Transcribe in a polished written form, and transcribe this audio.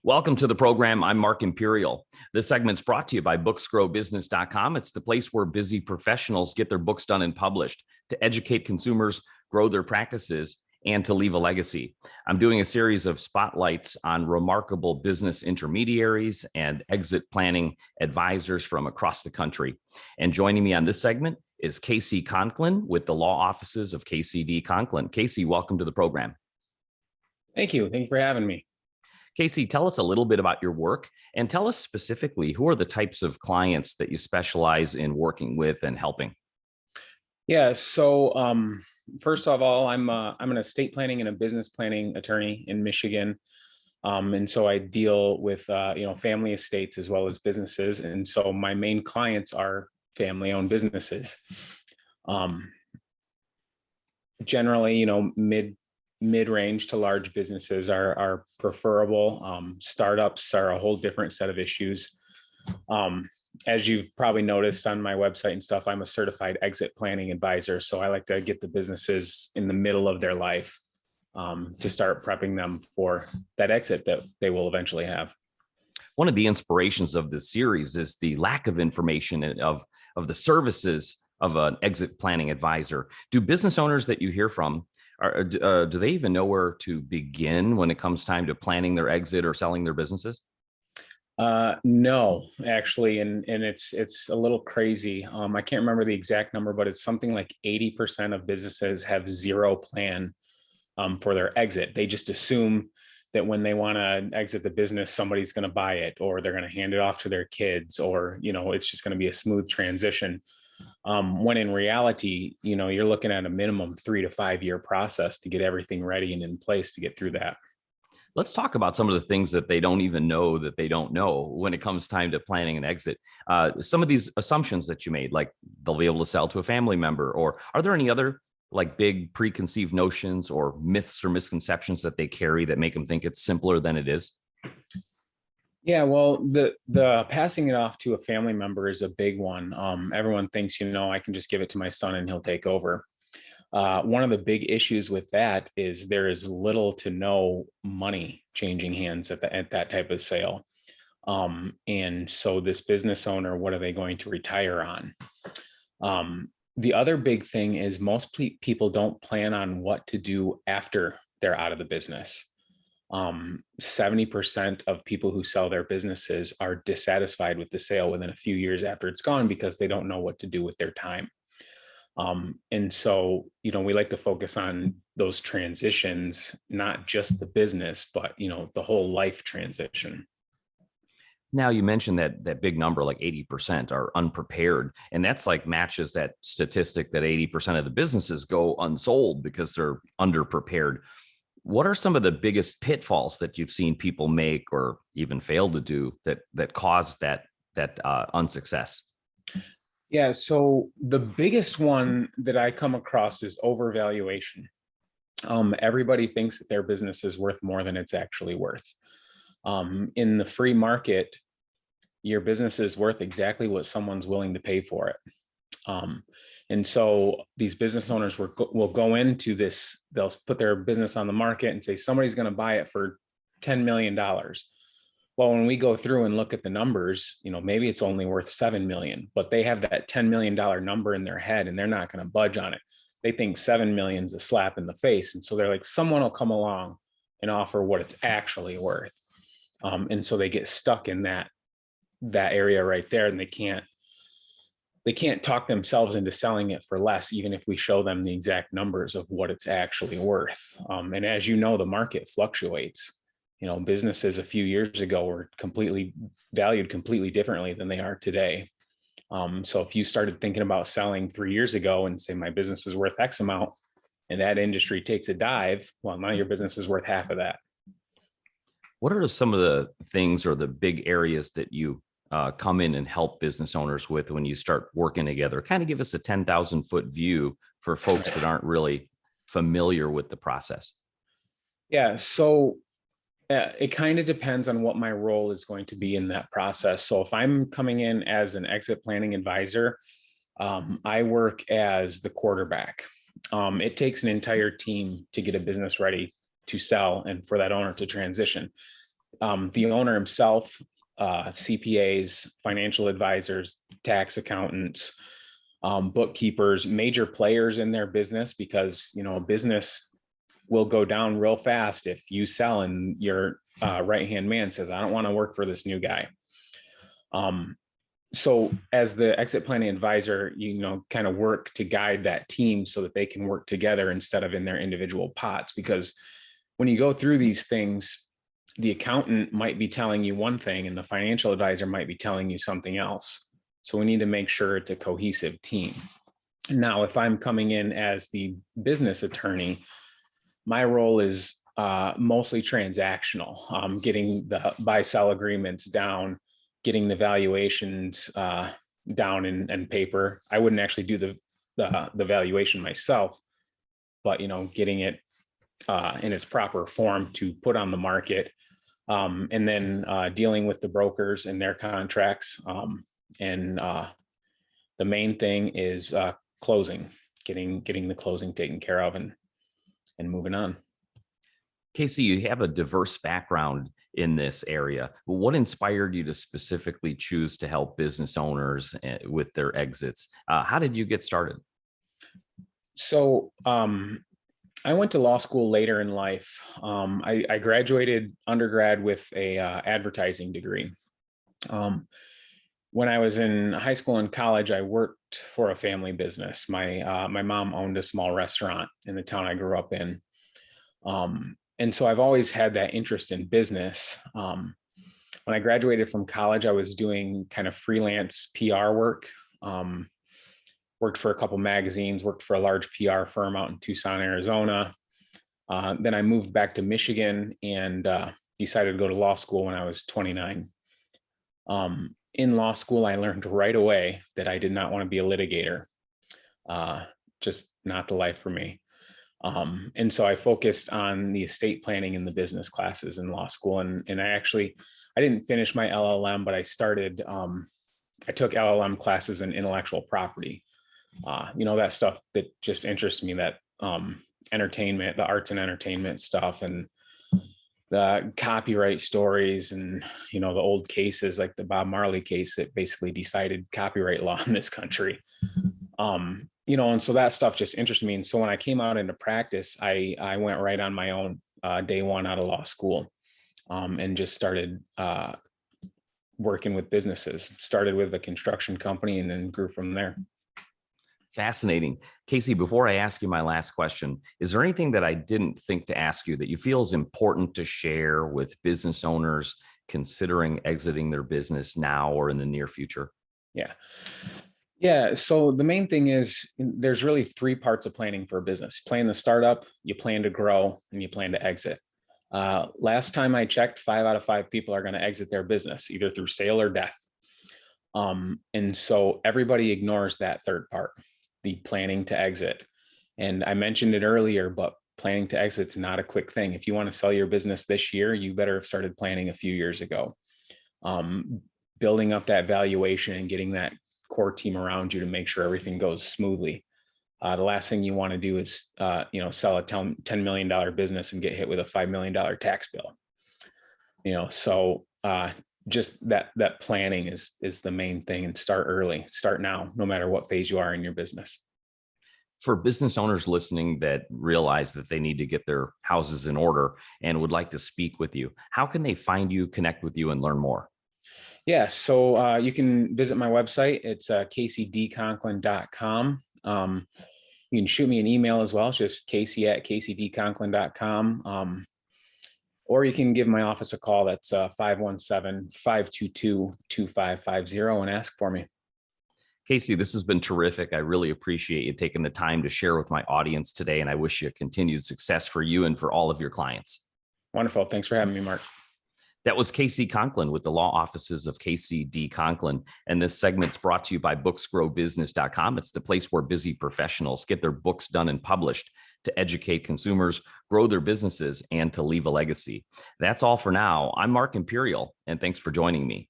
Welcome to the program. I'm Mark Imperial. This segment's brought to you by booksgrowbusiness.com. It's the place where busy professionals get their books done and published to educate consumers, grow their practices, and to leave a legacy. I'm doing a series of spotlights on remarkable business intermediaries and exit planning advisors from across the country. And joining me on this segment is Casey Conklin with the law offices of KCD Conklin. Casey, welcome to the program. Thank you. Thank you for having me. Casey, tell us a little bit about your work and tell us specifically who are the types of clients that you specialize in working with and helping. Yeah. So first of all, I'm an estate planning and a business planning attorney in Michigan. And so I deal with family estates as well as businesses. And so my main clients are family-owned businesses. Generally, mid-range to large businesses are preferable. Startups are a whole different set of issues. As you've probably noticed on my website and stuff, I'm a certified exit planning advisor. So I like to get the businesses in the middle of their life to start prepping them for that exit that they will eventually have. One of the inspirations of this series is the lack of information of the services of an exit planning advisor. Do business owners that you hear from, do they even know where to begin when it comes time to planning their exit or selling their businesses? No, actually, and it's a little crazy. I can't remember the exact number, but it's something like 80% of businesses have zero plan for their exit. They just assume that when they want to exit the business, somebody's going to buy it, or they're going to hand it off to their kids, or it's just going to be a smooth transition. When in reality, you're looking at a minimum 3 to 5 year process to get everything ready and in place to get through that. Let's talk about some of the things that they don't even know that they don't know when it comes time to planning an exit. Some of these assumptions that you made, like they'll be able to sell to a family member, or are there any other like big preconceived notions or myths or misconceptions that they carry that make them think it's simpler than it is? Yeah, well, the passing it off to a family member is a big one. Everyone thinks, I can just give it to my son and he'll take over. One of the big issues with that is there is little to no money changing hands at that type of sale. And so this business owner, what are they going to retire on? The other big thing is most people don't plan on what to do after they're out of the business. 70% of people who sell their businesses are dissatisfied with the sale within a few years after it's gone because they don't know what to do with their time. And so, we like to focus on those transitions, not just the business, but, the whole life transition. Now you mentioned that big number, like 80% are unprepared. And that's like matches that statistic that 80% of the businesses go unsold because they're underprepared. What are some of the biggest pitfalls that you've seen people make or even fail to do that cause that unsuccess? Yeah, so the biggest one that I come across is overvaluation. Everybody thinks that their business is worth more than it's actually worth. In the free market, your business is worth exactly what someone's willing to pay for it. And so these business owners will go into this, they'll put their business on the market and say, somebody's going to buy it for $10 million. Well, when we go through and look at the numbers, maybe it's only worth 7 million, but they have that $10 million number in their head and they're not going to budge on it. They think 7 million is a slap in the face. And so they're like, someone will come along and offer what it's actually worth. And so they get stuck in that area right there, and they can't talk themselves into selling it for less, even if we show them the exact numbers of what it's actually worth. And as you know, the market fluctuates. Businesses a few years ago were valued completely differently than they are today. So if you started thinking about selling 3 years ago and say, my business is worth X amount, and that industry takes a dive, well, now your business is worth half of that. What are some of the things or the big areas that you come in and help business owners with when you start working together? Kind of give us a 10,000 foot view for folks that aren't really familiar with the process. Yeah. So it kind of depends on what my role is going to be in that process. So if I'm coming in as an exit planning advisor, I work as the quarterback. It takes an entire team to get a business ready to sell and for that owner to transition. the owner himself, CPAs, financial advisors, tax accountants, bookkeepers, major players in their business, because a business will go down real fast if you sell and your right-hand man says, I don't want to work for this new guy. So as the exit planning advisor, kind of work to guide that team so that they can work together instead of in their individual pots. Because when you go through these things, the accountant might be telling you one thing and the financial advisor might be telling you something else. So we need to make sure it's a cohesive team. Now, if I'm coming in as the business attorney, my role is mostly transactional, getting the buy-sell agreements down, getting the valuations down in paper. I wouldn't actually do the valuation myself, but getting it in its proper form to put on the market, and then dealing with the brokers and their contracts. And the main thing is closing, getting the closing taken care of and moving on. Casey, you have a diverse background in this area. What inspired you to specifically choose to help business owners with their exits? How did you get started? So I went to law school later in life. I graduated undergrad with a advertising degree. When I was in high school and college, I worked for a family business. My mom owned a small restaurant in the town I grew up in. And so I've always had that interest in business. When I graduated from college, I was doing kind of freelance PR work. Worked for a couple magazines, worked for a large PR firm out in Tucson, Arizona. Then I moved back to Michigan and decided to go to law school when I was 29. In law school, I learned right away that I did not want to be a litigator. Just not the life for me. And so I focused on the estate planning and the business classes in law school. And I didn't finish my LLM, but I took LLM classes in intellectual property. That stuff that just interests me, that entertainment, the arts and entertainment stuff, and the copyright stories, and the old cases like the Bob Marley case that basically decided copyright law in this country. And so that stuff just interested me. And so when I came out into practice, I went right on my own day one out of law school, and just started working with businesses. Started with a construction company and then grew from there. Fascinating. Casey, before I ask you my last question, is there anything that I didn't think to ask you that you feel is important to share with business owners considering exiting their business now or in the near future? Yeah. So the main thing is there's really three parts of planning for a business. You plan the startup, you plan to grow, and you plan to exit. Last time I checked, 5 out of 5 people are going to exit their business, either through sale or death. And so everybody ignores that third part, the planning to exit. And I mentioned it earlier, but planning to exit is not a quick thing. If you want to sell your business this year, you better have started planning a few years ago. Building up that valuation and getting that core team around you to make sure everything goes smoothly. The last thing you want to do is, sell a $10 million business and get hit with a $5 million tax bill. So just that planning is the main thing, and start early, start now, no matter what phase you are in your business. For business owners listening that realize that they need to get their houses in order and would like to speak with you, how can they find you, connect with you, and learn more? Yeah, so you can visit my website. It's caseydconklin.com. You can shoot me an email as well. It's just casey@caseydconklin.com. Or you can give my office a call. That's 517-522-2550 and ask for me. Casey, this has been terrific. I really appreciate you taking the time to share with my audience today, and I wish you continued success for you and for all of your clients. Wonderful. Thanks for having me, Mark. That was Casey Conklin with the law offices of Casey D. Conklin. And this segment's brought to you by booksgrowbusiness.com. It's the place where busy professionals get their books done and published to educate consumers, grow their businesses, and to leave a legacy. That's all for now. I'm Mark Imperial, and thanks for joining me.